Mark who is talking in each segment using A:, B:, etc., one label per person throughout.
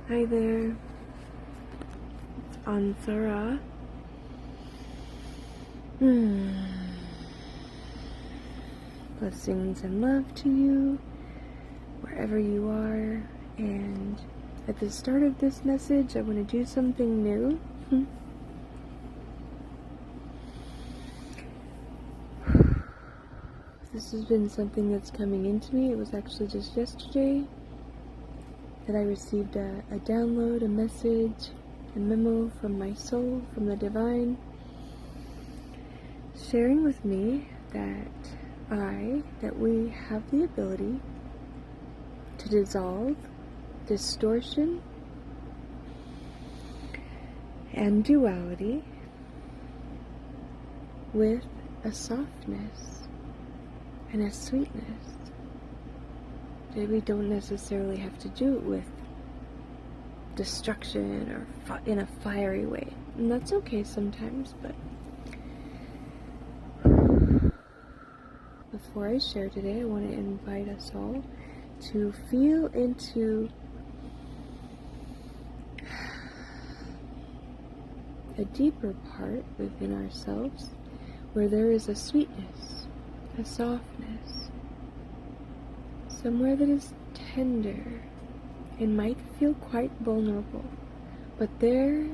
A: Hi there, it's Ansara. Blessings and love to you, wherever you are. And at the start of this message, I want to do something new. This has been something that's coming into me. It was actually just yesterday that I received a download, a message, a memo from my soul, from the divine, sharing with me that we have the ability to dissolve distortion and duality with a softness and a sweetness. That we don't necessarily have to do it with destruction or in a fiery way. And that's okay sometimes, but before I share today, I want to invite us all to feel into a deeper part within ourselves where there is a sweetness, a softness, somewhere that is tender and might feel quite vulnerable, but there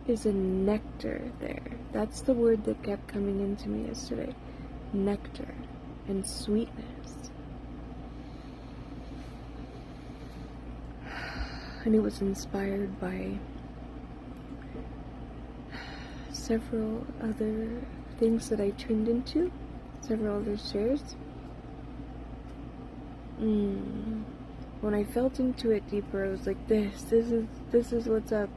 A: is a nectar there. That's the word that kept coming into me yesterday. Nectar and sweetness. And it was inspired by several other things that I tuned into, several other shares. When I felt into it deeper, I was like, this is what's up.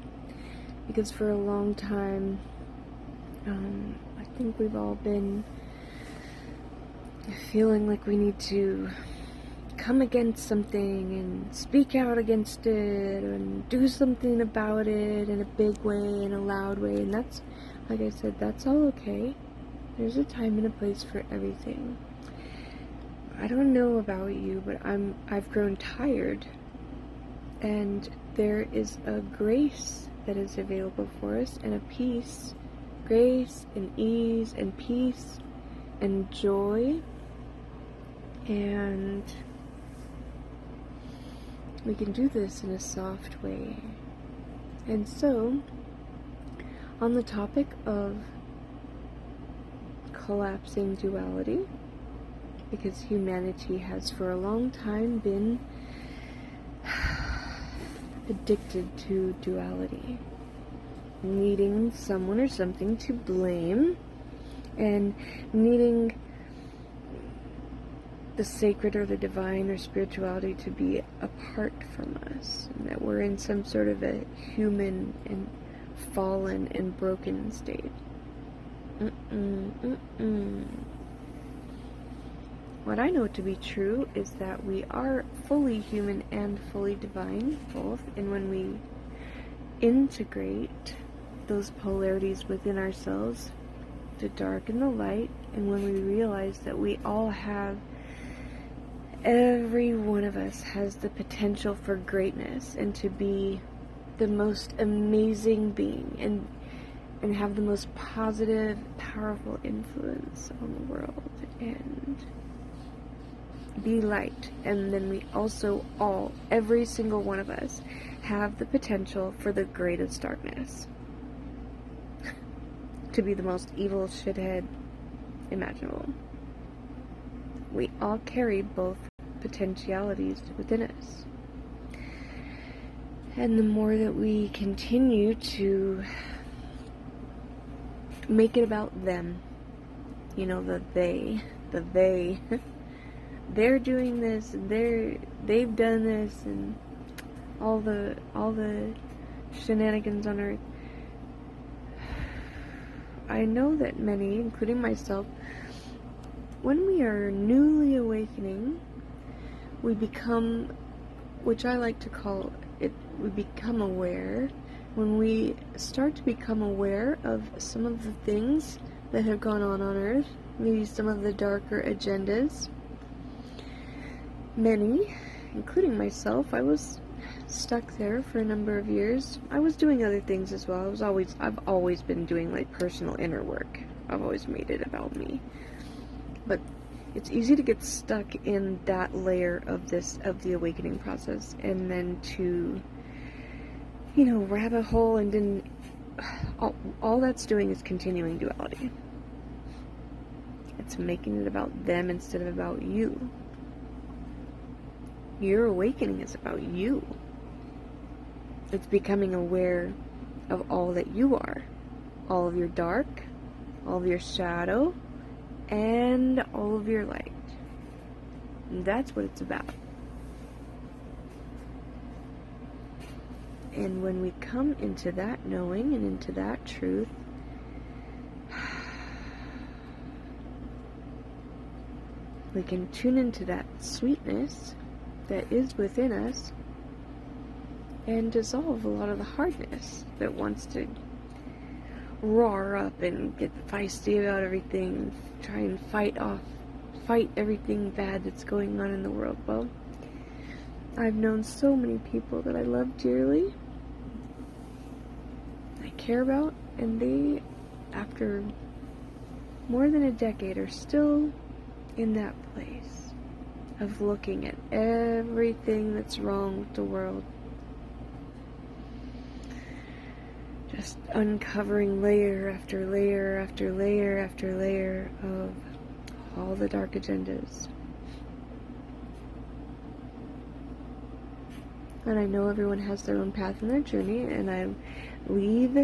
A: Because for a long time, I think we've all been feeling like we need to come against something and speak out against it and do something about it in a big way, in a loud way. And that's, like I said, that's all okay. There's a time and a place for everything. I don't know about you, but I've grown tired, and there is a grace that is available for us, and a peace, grace and ease and peace and joy, and we can do this in a soft way. And so, on the topic of collapsing duality, because humanity has for a long time been addicted to duality, needing someone or something to blame, and needing the sacred or the divine or spirituality to be apart from us, and that we're in some sort of a human and fallen and broken state. What I know to be true is that we are fully human and fully divine, both, and when we integrate those polarities within ourselves, the dark and the light, and when we realize that we all have, every one of us has the potential for greatness and to be the most amazing being and have the most positive, powerful influence on the world and be light. And then we also every single one of us, have the potential for the greatest darkness. To be the most evil shithead imaginable. We all carry both potentialities within us. And the more that we continue to make it about them, you know, the they, they're doing this, and they've done this, and all the shenanigans on earth. I know that many, including myself, when we are newly awakening, we become, which I like to call it, we become aware. When we start to become aware of some of the things that have gone on earth, maybe some of the darker agendas, many, including myself, I was stuck there for a number of years. I was doing other things as well. I've always been doing like personal inner work. I've always made it about me. But it's easy to get stuck in that layer of the awakening process, and then to, rabbit hole, and then all that's doing is continuing duality. It's making it about them instead of about you. Your awakening is about you. It's becoming aware of all that you are. All of your dark, all of your shadow, and all of your light. And that's what it's about. And when we come into that knowing and into that truth, we can tune into that sweetness that is within us and dissolve a lot of the hardness that wants to roar up and get feisty about everything and try and fight everything bad that's going on in the world. Well, I've known so many people that I love dearly, I care about, and they, after more than a decade, are still in that place of looking at everything that's wrong with the world, just uncovering layer after layer after layer after layer of all the dark agendas. And I know everyone has their own path in their journey, and I leave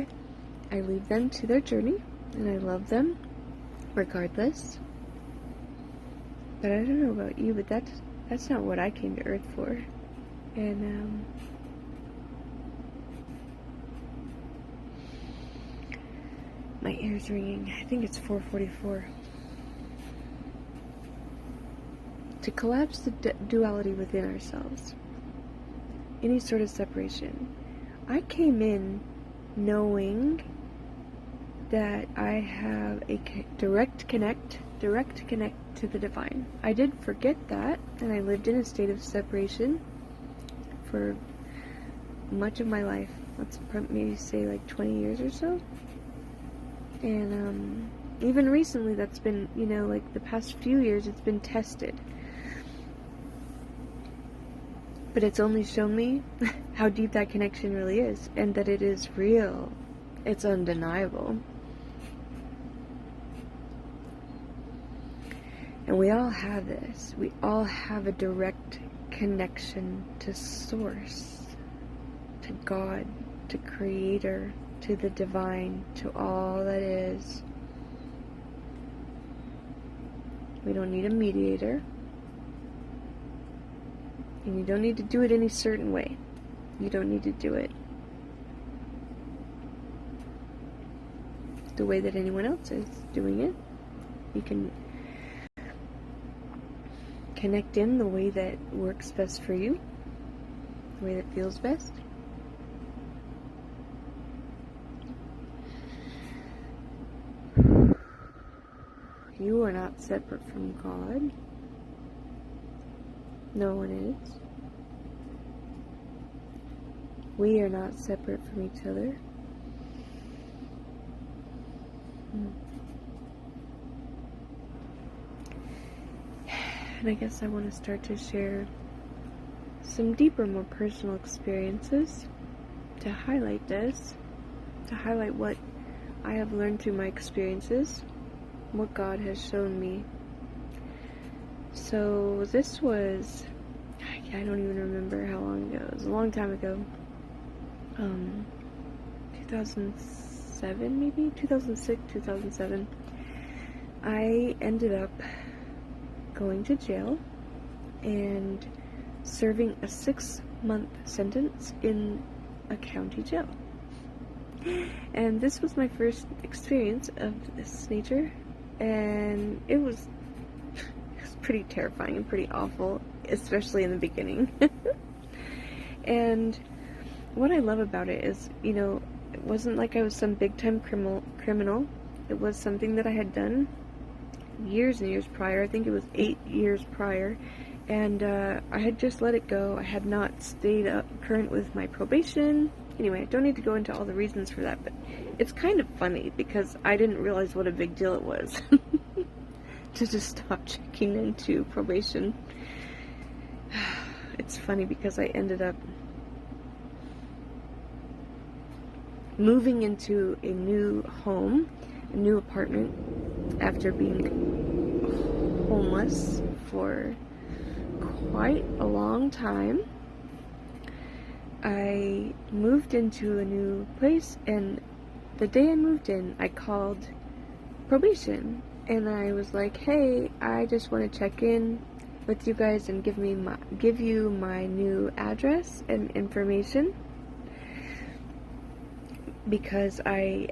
A: them to their journey, and I love them regardless. But I don't know about you, but that's not what I came to Earth for. And my ear's ringing. I think it's 4:44. To collapse the duality within ourselves. Any sort of separation. I came in knowing that I have a direct connect to the divine. I did forget that, and I lived in a state of separation for much of my life. Let's maybe say like 20 years or so. And even recently, that's been, like the past few years, it's been tested. But it's only shown me how deep that connection really is, and that it is real. It's undeniable. And we all have this. We all have a direct connection to Source, to God, to Creator, to the Divine, to all that is. We don't need a mediator. And you don't need to do it any certain way. You don't need to do it the way that anyone else is doing it. You can connect in the way that works best for you, the way that feels best. You are not separate from God. No one is. We are not separate from each other. And I guess I want to start to share some deeper, more personal experiences to highlight this, to highlight what I have learned through my experiences, what God has shown me. So this was, I don't even remember how long ago. It was a long time ago. 2007 maybe? 2006, 2007. I ended up going to jail and serving a 6-month sentence in a county jail. And this was my first experience of this nature, and it was pretty terrifying and pretty awful, especially in the beginning. And what I love about it is, it wasn't like I was some big time criminal. It was something that I had done years and years prior. I think it was 8 years prior, And I had just let it go. I had not stayed up current with my probation. Anyway, I don't need to go into all the reasons for that, but it's kind of funny because I didn't realize what a big deal it was to just stop checking into probation. It's funny because I ended up moving into a new home, a new apartment, after being homeless for quite a long time. I moved into a new place, and the day I moved in, I called probation, and I was like, hey, I just want to check in with you guys and give you my new address and information, because I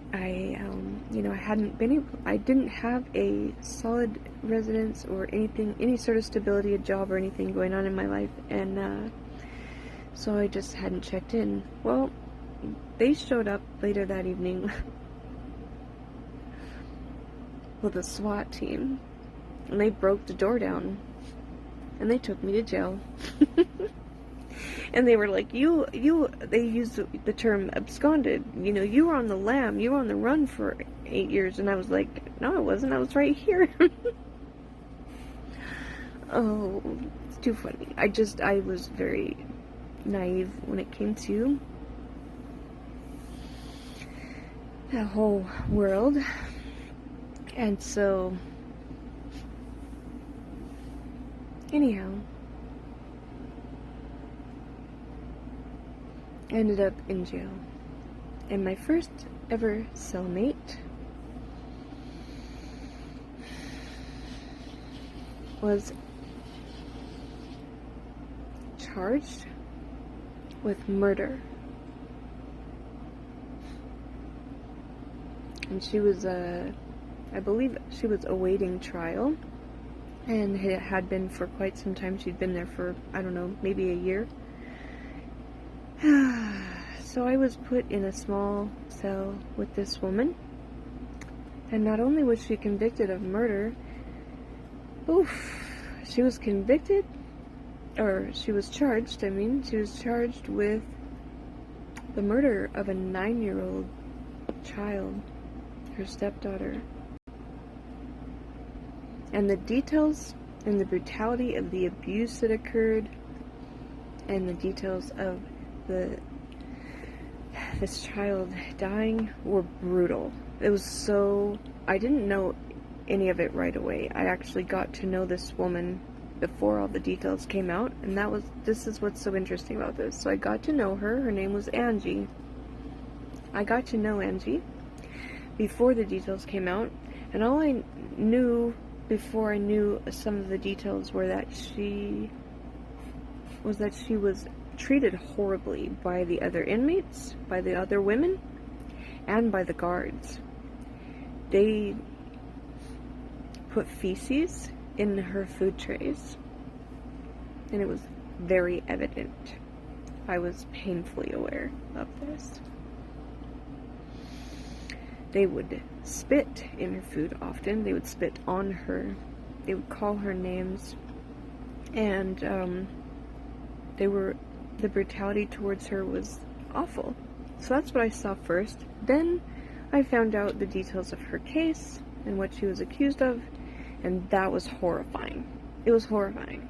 A: didn't have a solid residence or anything, any sort of stability, a job or anything going on in my life, and so I just hadn't checked in. Well, they showed up later that evening with a SWAT team, and they broke the door down, and they took me to jail. And they were like, they used the term absconded. You were on the lam, you were on the run for 8 years. And I was like, no, I wasn't, I was right here. Oh, it's too funny. I was very naive when it came to that whole world. And so, anyhow, I ended up in jail. And my first ever cellmate was charged with murder. And she was, I believe she was awaiting trial, and it had been for quite some time. She'd been there for, I don't know, maybe a year. So I was put in a small cell with this woman, and not only was she convicted of murder, she was convicted, or she was charged, she was charged with the murder of a 9-year-old child, her stepdaughter. And the details and the brutality of the abuse that occurred, and the details of this child dying were brutal. It was so, I didn't know any of it right away. I actually got to know this woman before all the details came out, and this is what's so interesting about this. So I got to know her. Her name was Angie. I got to know Angie before the details came out, and all I knew before I knew some of the details were that she was treated horribly by the other inmates, by the other women, and by the guards. They put feces in her food trays, and it was very evident. I was painfully aware of this. They would spit in her food often. They would spit on her. They would call her names, and the brutality towards her was awful. So that's what I saw first. Then I found out the details of her case and what she was accused of, and that was horrifying. It was horrifying.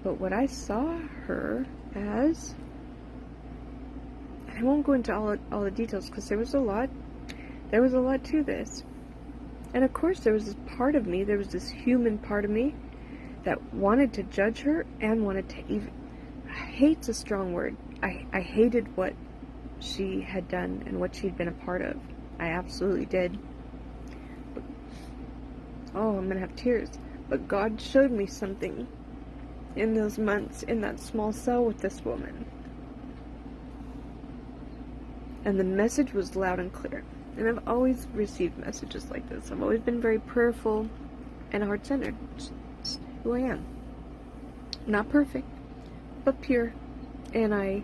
A: But what I saw her as, and I won't go into all the details because there was a lot to this. And of course there was this part of me, there was this human part of me that wanted to judge her and wanted to even, hate's a strong word. I hated what she had done and what she'd been a part of. I absolutely did. But, I'm gonna have tears. But God showed me something in those months in that small cell with this woman. And the message was loud and clear. And I've always received messages like this. I've always been very prayerful and heart-centered. It's who I am. Not perfect, but pure. And I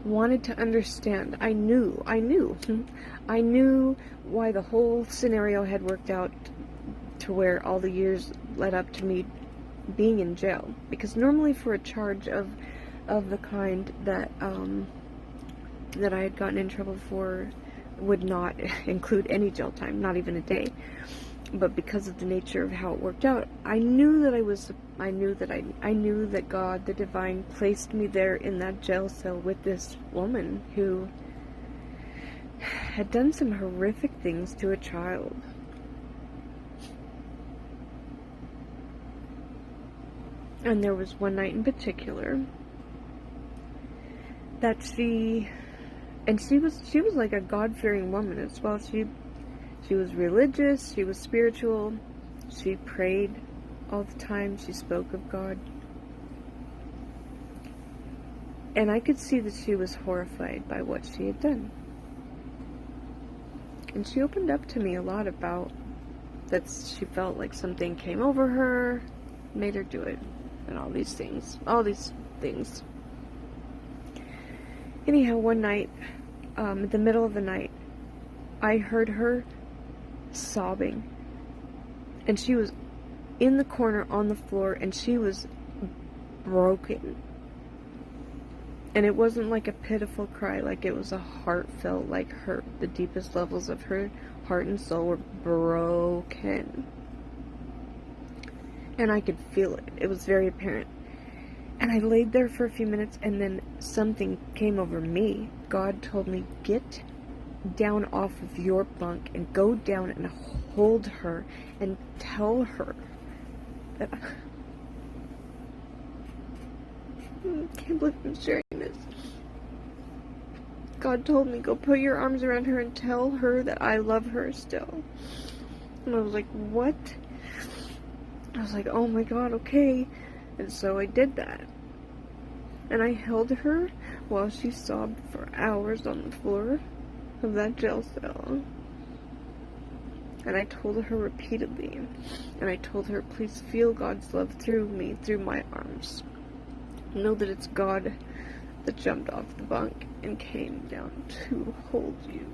A: wanted to understand. I knew I knew why the whole scenario had worked out to where all the years led up to me being in jail. Because normally for a charge of the kind that that I had gotten in trouble for would not include any jail time, not even a day. But because of the nature of how it worked out, I knew that I knew that God, the divine, placed me there in that jail cell with this woman who had done some horrific things to a child. And there was one night in particular that she was like a God-fearing woman as well. She was religious, she was spiritual, she prayed all the time, she spoke of God. And I could see that she was horrified by what she had done. And she opened up to me a lot about that she felt like something came over her, made her do it, and all these things. Anyhow, one night, in the middle of the night, I heard her sobbing, and she was in the corner on the floor, and she was broken. And it wasn't like a pitiful cry, like it was a heartfelt, like the deepest levels of her heart and soul were broken. And I could feel it. It was very apparent. And I laid there for a few minutes, and then something came over me. God told me, get down off of your bunk and go down and hold her and tell her that I can't believe I'm sharing this. God told me, go put your arms around her and tell her that I love her still. And I was like, what? I was like, oh my God, okay. And so I did that. And I held her while she sobbed for hours on the floor of that jail cell. And I told her repeatedly, and I told her, please feel God's love through me, through my arms. Know that it's God that jumped off the bunk and came down to hold you.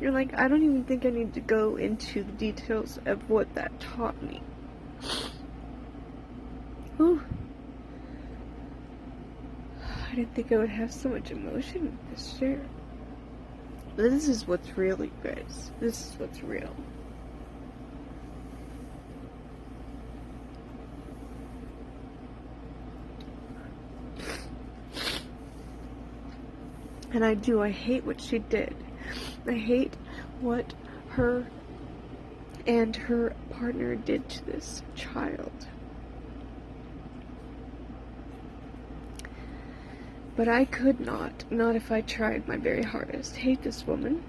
A: You're like, I don't even think I need to go into the details of what that taught me. Ooh. I didn't think I would have so much emotion with this share. But this is what's really good. This is what's real. And I hate what she did. I hate what her and her partner did to this child. But I could not if I tried my very hardest, hate this woman.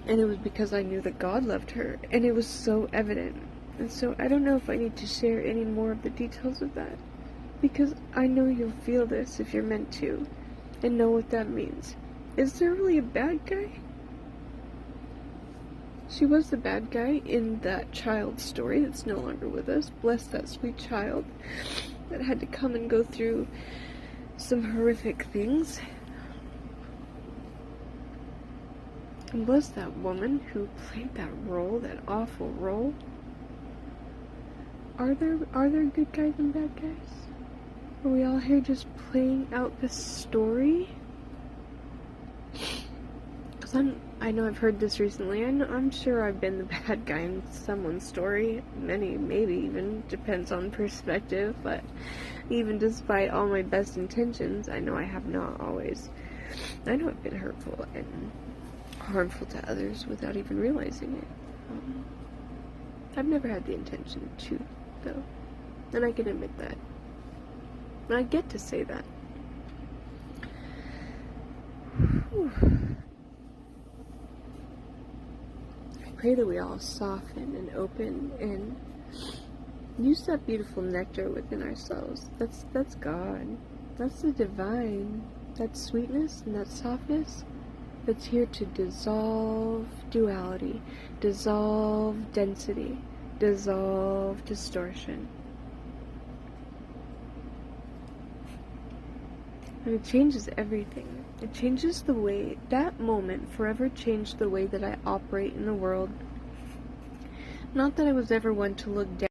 A: And it was because I knew that God loved her, and it was so evident. And so I don't know if I need to share any more of the details of that, because I know you'll feel this if you're meant to, and know what that means. Is there really a bad guy? She was the bad guy in that child's story that's no longer with us. Bless that sweet child that had to come and go through some horrific things. And bless that woman who played that role, that awful role. Are there good guys and bad guys? Are we all here just playing out this story? Because I know I've heard this recently. I'm sure I've been the bad guy in someone's story. Many, maybe even, depends on perspective. But even despite all my best intentions, I know I have not always. I know I've been hurtful and harmful to others without even realizing it. I've never had the intention to, though. And I can admit that. And I get to say that. Whew. I pray that we all soften and open and use that beautiful nectar within ourselves. That's God. That's the divine. That sweetness and that softness that's here to dissolve duality, dissolve density, dissolve distortion. And it changes everything. It changes the way, that moment forever changed the way that I operate in the world. Not that I was ever one to look down